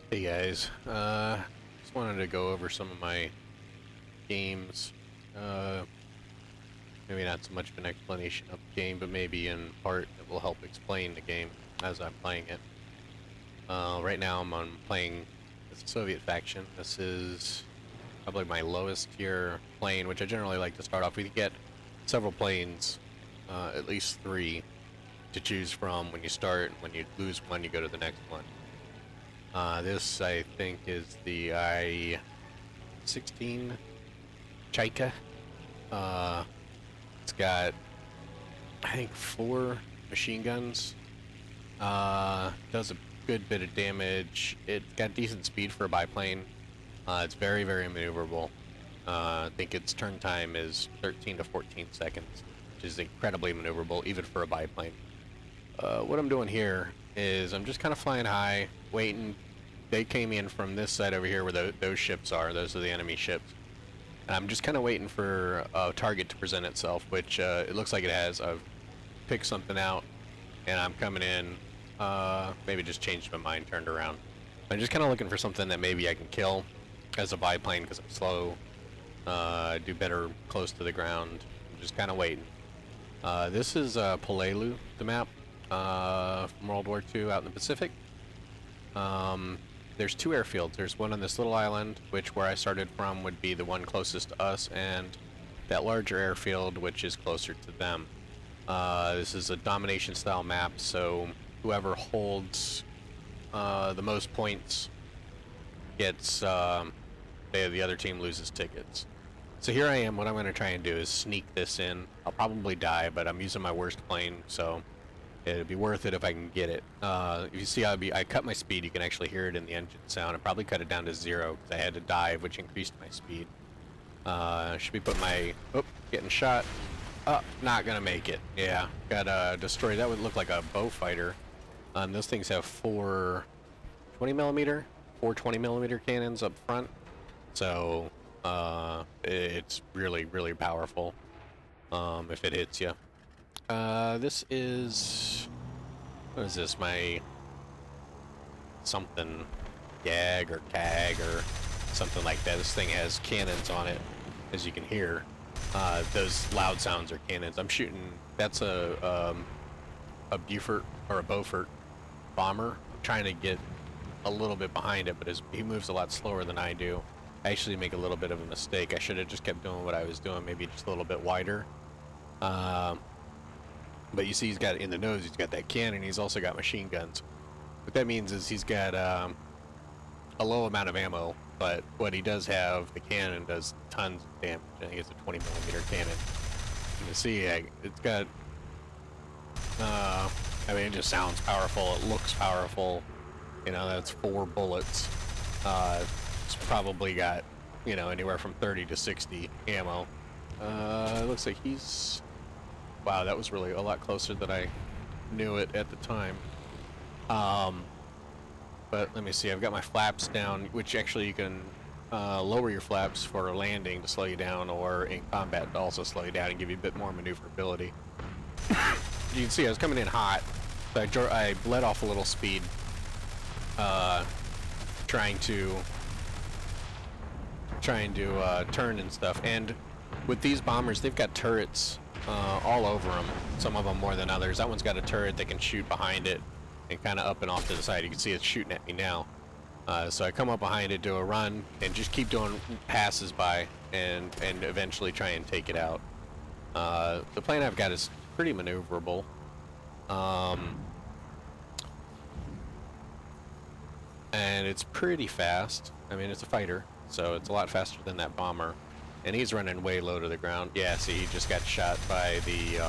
Hey guys, just wanted to go over some of my games. Uh, Maybe not so much of an explanation of the game, but maybe in part it will help explain the game as I'm playing it. Right now I'm playing the Soviet faction. This is probably my lowest tier plane, which I generally like to start off with. You get several planes, at least 3, to choose from when you start, and when you lose one, you go to the next one. This, I think, is the I-16 Chaika. It's got, I think, 4 machine guns. Does a good bit of damage. It's got decent speed for a biplane. It's very, very maneuverable. I think its turn time is 13 to 14 seconds, which is incredibly maneuverable, even for a biplane. What I'm doing here is I'm just kind of flying high, waiting. They came in from this side over here where those ships are. Those are the enemy ships. And I'm just kind of waiting for a target to present itself, which it looks like it has. I've picked something out, and I'm coming in. Maybe just changed my mind, turned around. I'm just kind of looking for something that maybe I can kill as a biplane because I'm slow. Do better close to the ground. I'm just kind of waiting. This is Peleliu, the map from World War II out in the Pacific. There's 2 airfields. There's one on this little island, which where I started from would be the one closest to us, and that larger airfield, which is closer to them. This is a domination style map, so whoever holds the most points gets, the other team loses tickets. So here I am. What I'm going to try and do is sneak this in. I'll probably die, but I'm using my worst plane, so it'd be worth it if I can get it. If you see, I cut my speed. You can actually hear it in the engine sound. I probably cut it down to 0 because I had to dive, which increased my speed. Should be put my... Oh, getting shot. Oh, not gonna make it. Yeah, got destroyed. That would look like a bow fighter. Those things have 4 20mm, 4 20mm cannons up front. So it's really, really powerful if it hits you. This is... What is this? My... something... GAG or CAG or something like that. This thing has cannons on it, as you can hear. Those loud sounds are cannons. I'm shooting... That's a Buford, or a Beaufort bomber. I'm trying to get a little bit behind it, but he moves a lot slower than I do. I actually make a little bit of a mistake. I should have just kept doing what I was doing, maybe just a little bit wider. But you see he's got, in the nose, he's got that cannon, he's also got machine guns. What that means is he's got a low amount of ammo, but what he does have, the cannon does tons of damage. I think it's a 20mm cannon. You can see it's got, I mean, it just sounds powerful, it looks powerful. You know, that's 4 bullets. It's probably got, you know, anywhere from 30 to 60 ammo. It looks like he's... Wow, that was really a lot closer than I knew it at the time. But let me see, I've got my flaps down, which actually you can lower your flaps for landing to slow you down, or in combat to also slow you down and give you a bit more maneuverability. You can see I was coming in hot, so I let off a little speed, trying to turn and stuff. And with these bombers, they've got turrets all over them, some of them more than others. That one's got a turret that can shoot behind it and kind of up and off to the side. You can see it's shooting at me now. So I come up behind it, do a run, and just keep doing passes by, and eventually try and take it out. The plane I've got is pretty maneuverable. And it's pretty fast. I mean, it's a fighter, so it's a lot faster than that bomber. And he's running way low to the ground. Yeah, see, he just got shot by the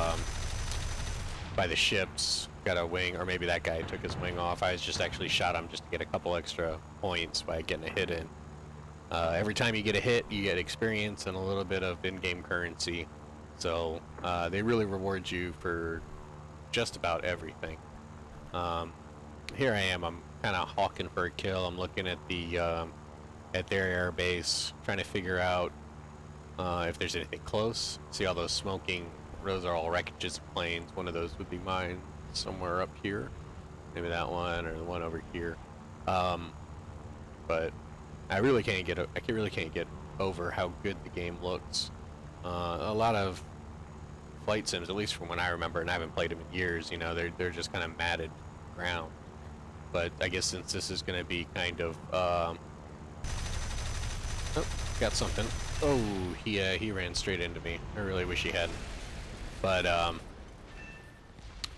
ships. Got a wing, or maybe that guy took his wing off. I just actually shot him just to get a couple extra points by getting a hit in. Every time you get a hit, you get experience and a little bit of in-game currency. So they really reward you for just about everything. Here I am. I'm kind of hawking for a kill. I'm looking at their air base, trying to figure out if there's anything close. See all those smoking, those are all wreckages of planes. One of those would be mine, somewhere up here. Maybe that one, or the one over here. but I really can't get over how good the game looks. A lot of flight sims, at least from when I remember, and I haven't played them in years, you know, they're just kind of matted ground. But I guess since this is going to be kind of, oh, got something. Oh, he ran straight into me. I really wish he hadn't. But a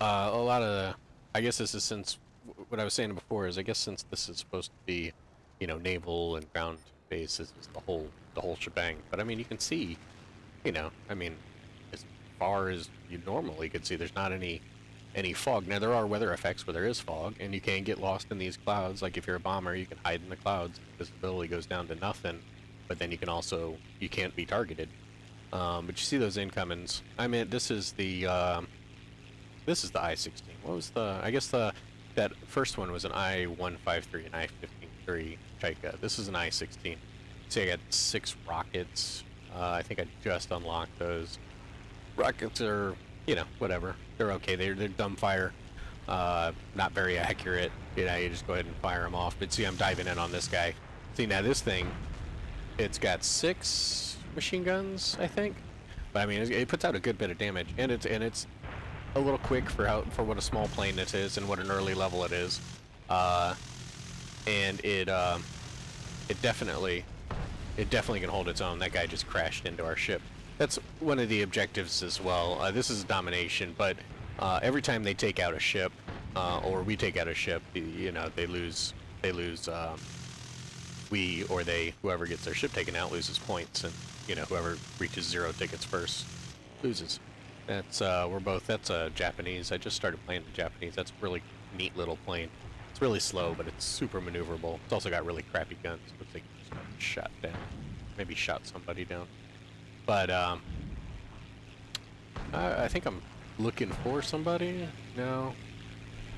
lot of, I guess this is since what I was saying before is I guess since this is supposed to be, you know, naval and ground bases, is the whole shebang. But I mean, you can see, you know, I mean, as far as you normally could see, there's not any fog. Now there are weather effects where there is fog, and you can get lost in these clouds. Like if you're a bomber, you can hide in the clouds. Visibility goes down to nothing, but then you can also, you can't be targeted. But you see those incomings. I mean, this is the I-16. What was the? I guess that first one was an I-153 and I-15-3 Chaika. This is an I-16. See, I got 6 rockets. I think I just unlocked those. Rockets are, you know, whatever. They're okay. They're dumbfire. Not very accurate. You know, you just go ahead and fire them off. But see, I'm diving in on this guy. See, now this thing, it's got 6 machine guns, I think. But I mean, it puts out a good bit of damage, and it's a little quick for what a small plane it is and what an early level it is. And it definitely can hold its own. That guy just crashed into our ship. That's one of the objectives as well. This is domination, but every time they take out a ship, or we take out a ship, you know, they lose. Whoever gets their ship taken out loses points, and you know, whoever reaches 0 tickets first loses. That's that's Japanese. I just started playing the Japanese. That's a really neat little plane. It's really slow, but it's super maneuverable. It's also got really crappy guns. Looks like it just got shot down. Maybe shot somebody down. But I think I'm looking for somebody. No,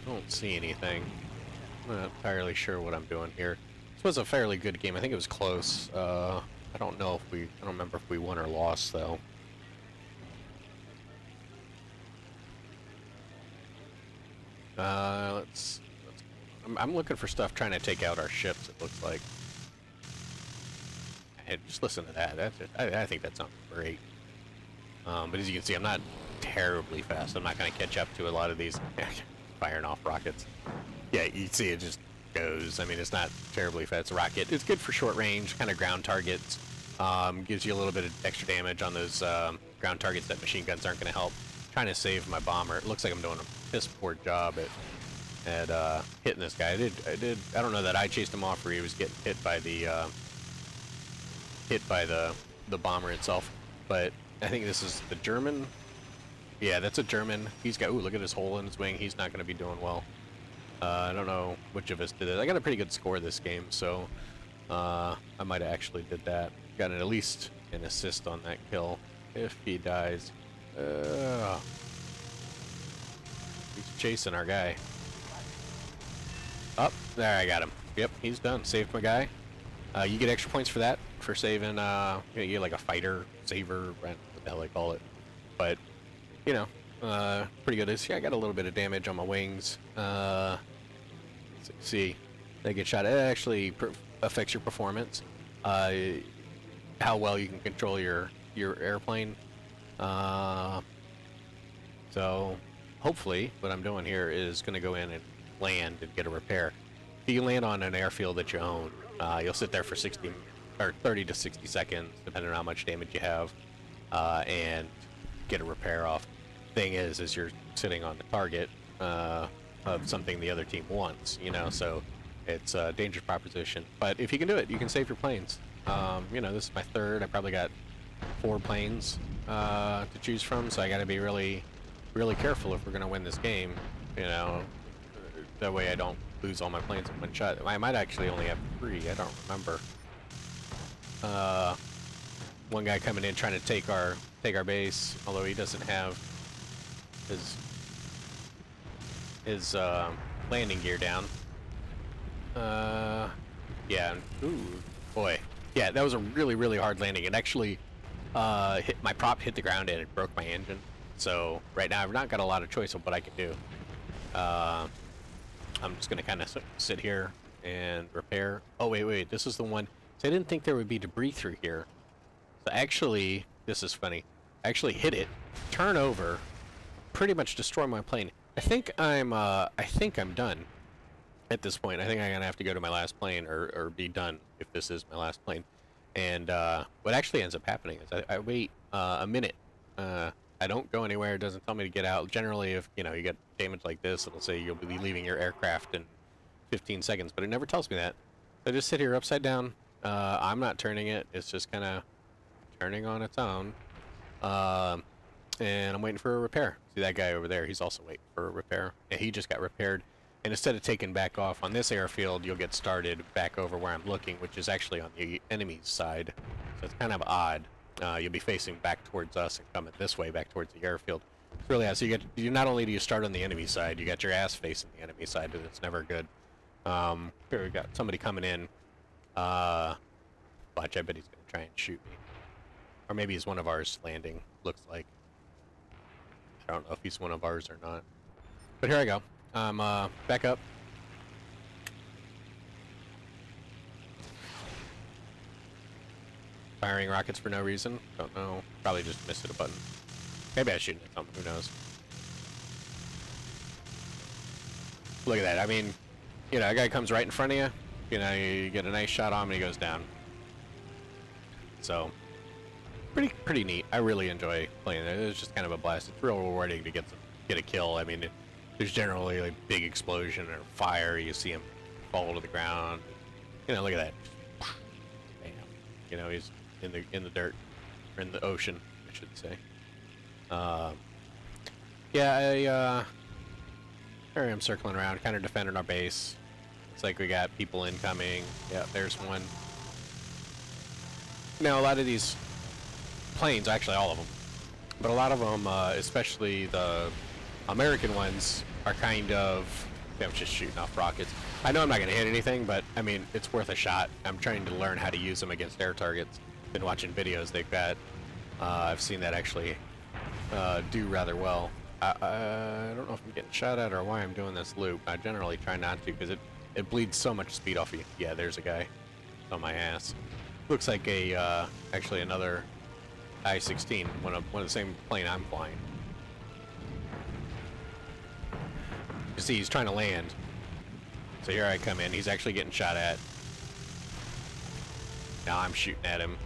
I don't see anything. I'm not entirely sure what I'm doing here. This was a fairly good game. I think it was close. I don't remember if we won or lost though. I'm looking for stuff trying to take out our ships, it looks like. Hey, just listen to that. I think that sounds great. But as you can see, I'm not terribly fast. I'm not going to catch up to a lot of these firing off rockets. Yeah, you see it just goes. I mean, it's not terribly fast. It's a rocket. It's good for short range, kind of ground targets. Gives you a little bit of extra damage on those ground targets that machine guns aren't going to help. Trying to save my bomber. It looks like I'm doing a piss poor job at hitting this guy. I don't know that I chased him off or he was getting hit by the bomber itself. But I think this is the German. Yeah, that's a German. He's got, ooh, look at his hole in his wing. He's not going to be doing well. I don't know which of us did it. I got a pretty good score this game, so I might have actually did that. Got at least an assist on that kill. If he dies. He's chasing our guy. Up there, I got him. Yep, he's done. Saved my guy. You get extra points for that, for saving. You get like a fighter saver, what the hell they call it. But you know, pretty good. See, I got a little bit of damage on my wings. See, they get shot. It actually affects your performance. How well you can control your airplane. So hopefully what I'm doing here is going to go in and land and get a repair. If you land on an airfield that you own, you'll sit there for 30 to 60 seconds, depending on how much damage you have, and get a repair off. Thing is you're sitting on the target of something the other team wants, you know, so it's a dangerous proposition. But if you can do it, you can save your planes. You know, this is my third. I probably got 4 planes to choose from, so I got to be really, really careful if we're going to win this game. You know, that way I don't lose all my planes in one shot. I might actually only have 3. I don't remember. One guy coming in trying to take our base, although he doesn't have his landing gear down. Yeah. Ooh, boy. Yeah, that was a really, really hard landing. It actually my prop hit the ground and it broke my engine. So right now I've not got a lot of choice of what I can do. I'm just gonna kind of sit here and repair. Oh, wait, this is the one. So I didn't think there would be debris through here. So actually, this is funny. I actually hit it, turn over, pretty much destroy my plane. I think I'm done at this point. I think I'm gonna have to go to my last plane or be done if this is my last plane. And what actually ends up happening is I wait a minute. I don't go anywhere. It doesn't tell me to get out. Generally, if you get damage like this, it'll say you'll be leaving your aircraft in 15 seconds, but it never tells me that. I just sit here upside down. I'm not turning it. It's just kind of turning on its own. And I'm waiting for a repair. See that guy over there? He's also waiting for a repair. And he just got repaired. And instead of taking back off on this airfield, you'll get started back over where I'm looking, which is actually on the enemy's side. So it's kind of odd. You'll be facing back towards us and coming this way back towards the airfield. It's really odd. So you not only do you start on the enemy side, you got your ass facing the enemy side, but it's never good. Here we got somebody coming in. Watch, I bet he's gonna try and shoot me. Or maybe he's one of ours landing, looks like. I don't know if he's one of ours or not. But here I go. I'm back up. Firing rockets for no reason. Don't know. Probably just missed a button. Maybe I shouldn't have something. Who knows? Look at that. I mean, a guy comes right in front of you. You get a nice shot on him and he goes down. So, pretty neat. I really enjoy playing it. It's just kind of a blast. It's real rewarding to get a kill. I mean, there's generally like big explosion or fire. You see him fall to the ground. Look at that. Bam. He's in the dirt or in the ocean, I should say. Yeah, here I am circling around, kind of defending our base. It's like we got people incoming. Yeah, there's one. Now, a lot of these planes, actually all of them, but a lot of them, especially the American ones, are kind of, I'm just shooting off rockets. I know I'm not going to hit anything, but, I mean, it's worth a shot. I'm trying to learn how to use them against air targets. Been watching videos they've got. I've seen that actually do rather well. I don't know if I'm getting shot at or why I'm doing this loop. I generally try not to because it bleeds so much speed off you. Yeah, there's a guy on my ass. Looks like actually another I-16, one of the same plane I'm flying. You see, he's trying to land. So here I come in. He's actually getting shot at. Now I'm shooting at him.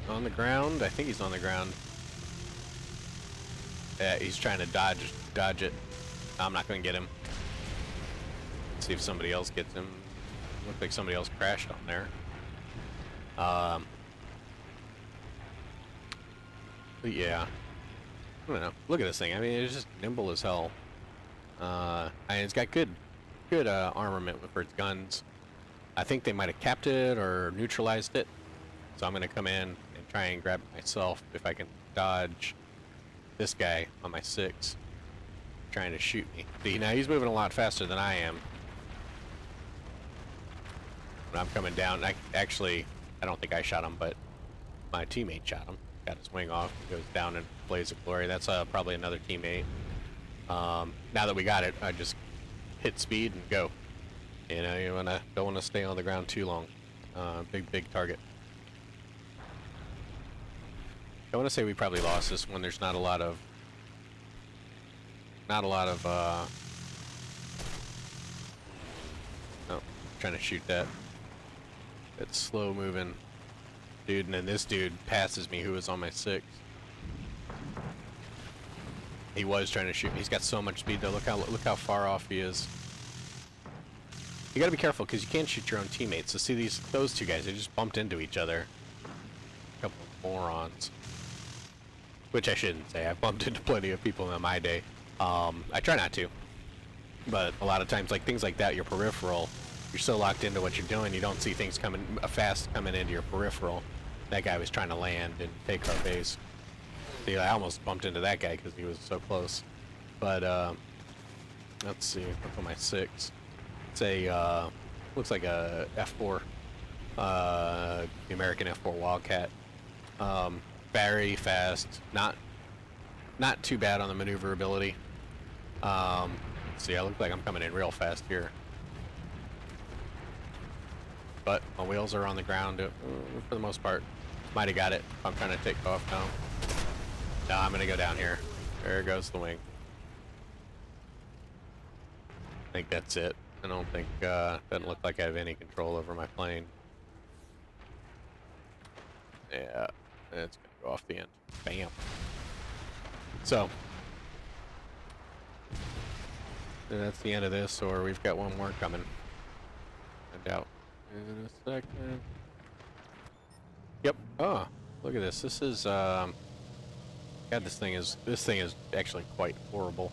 On the ground? I think he's on the ground. Yeah, he's trying to dodge it. I'm not going to get him. Let's see if somebody else gets him. Looks like somebody else crashed on there. But yeah. I don't know. Look at this thing. I mean, it's just nimble as hell. And it's got good armament for its guns. I think they might have capped it or neutralized it. So I'm going to come in and try and grab it myself if I can dodge this guy on my 6 trying to shoot me. See, now he's moving a lot faster than I am. When I'm coming down, I don't think I shot him, but my teammate shot him. Got his wing off. He goes down in a blaze of glory. That's probably another teammate. Now that we got it, I just hit speed and go. You don't want to stay on the ground too long. Big target. I want to say we probably lost this one. There's not a lot of oh, trying to shoot that slow moving dude, and then this dude passes me who was on my 6. He was trying to shoot me. He's got so much speed though. Look how far off he is. You gotta be careful because you can't shoot your own teammates. So see those two guys, they just bumped into each other. A couple of morons. Which I shouldn't say. I've bumped into plenty of people in my day. I try not to. But a lot of times, like things like that, your peripheral, you're so locked into what you're doing, you don't see things fast coming into your peripheral. That guy was trying to land and take our base. See, I almost bumped into that guy because he was so close. But, let's see, what's on my 6? It's a, looks like a F4, the American F4 Wildcat. Very fast, not too bad on the maneuverability. See, I look like I'm coming in real fast here. But my wheels are on the ground for the most part. Might have got it. I'm trying to take off now. No, I'm gonna go down here. There goes the wing. I think that's it. I don't think, doesn't look like I have any control over my plane. Yeah, it's gonna go off the end. Bam. So, that's the end of this, or we've got one more coming. I doubt. In a second. Yep. Oh, look at this. This is, God, this thing is actually quite horrible.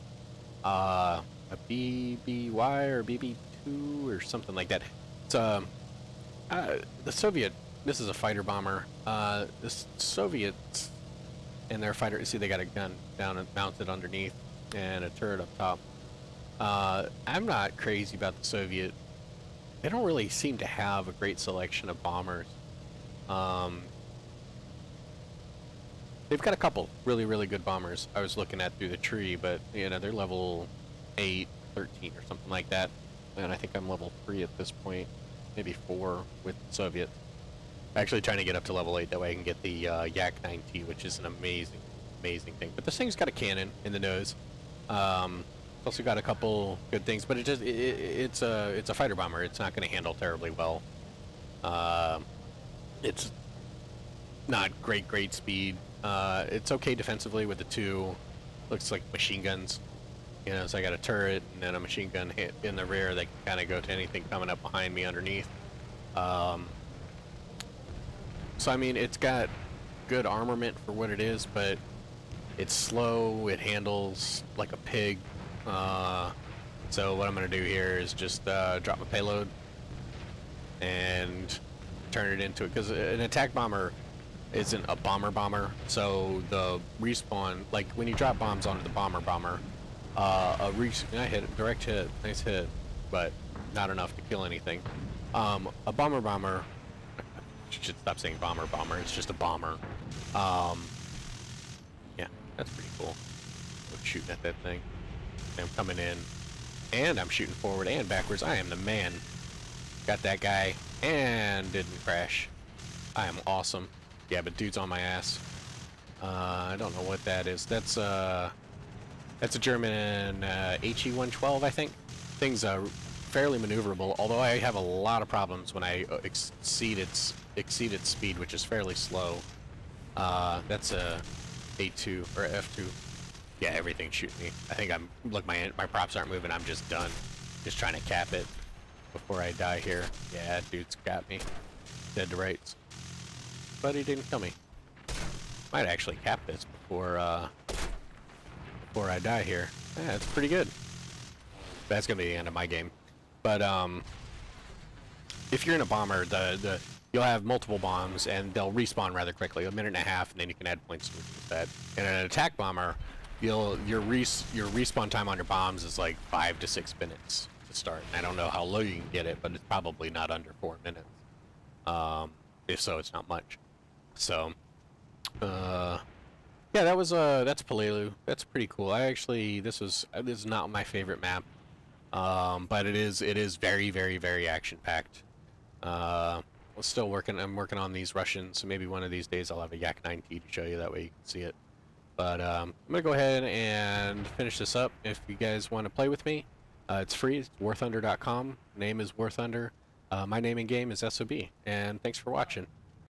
A BBY or BB2 or something like that. It's, the Soviet, this is a fighter bomber. The Soviets and their fighter, see, they got a gun down and mounted underneath and a turret up top. I'm not crazy about the Soviet. They don't really seem to have a great selection of bombers. They've got a couple really, really good bombers I was looking at through the tree, but, you know, they're level 8, 13 or something like that. And I think I'm level 3 at this point, maybe 4 with the Soviet. Actually trying to get up to level 8, that way I can get the Yak-9T, which is an amazing, amazing thing. But this thing's got a cannon in the nose. It's also got a couple good things, but it's a fighter bomber. It's not going to handle terribly well. It's not great speed. It's okay defensively with the 2. Looks like machine guns. You know, so I got a turret and then a machine gun hit in the rear. They can kind of go to anything coming up behind me underneath. So I mean, it's got good armament for what it is, but it's slow. It handles like a pig. So what I'm gonna do here is just drop my payload and turn it into it, because an attack bomber isn't a bomber, so the respawn, like when you drop bombs onto the bomber, I hit it, direct hit, nice hit, but not enough to kill anything. A bomber, should stop saying bomber, it's just a bomber. Yeah, that's pretty cool. I'm shooting at that thing. I'm coming in, and I'm shooting forward and backwards. I am the man. Got that guy, and didn't crash. I am awesome. Yeah, but dude's on my ass. I don't know what that is. That's a German HE-112, I think. Thing's fairly maneuverable, although I have a lot of problems when I exceed its speed, which is fairly slow. That's a A2 or F2. Yeah, everything's shooting me. I think look, my props aren't moving. I'm just done. Just trying to cap it before I die here. Yeah, dude's got me. Dead to rights. But he didn't kill me. Might actually cap this before I die here. Yeah, it's pretty good. That's gonna be the end of my game. But if you're in a bomber, you'll have multiple bombs and they'll respawn rather quickly, a minute and a half, and then you can add points to that. In an attack bomber, your respawn time on your bombs is like 5 to 6 minutes to start. I don't know how low you can get it, but it's probably not under 4 minutes. If so, it's not much. So, yeah, that's Peleliu. That's pretty cool. This is not my favorite map, but it is very, very, very action packed. I'm working on these Russians, so maybe one of these days I'll have a Yak-9T to show you, that way you can see it. But I'm gonna go ahead and finish this up. If you guys want to play with me, it's free. It's warthunder.com. Name is Warthunder. My name in game is SOB, and thanks for watching.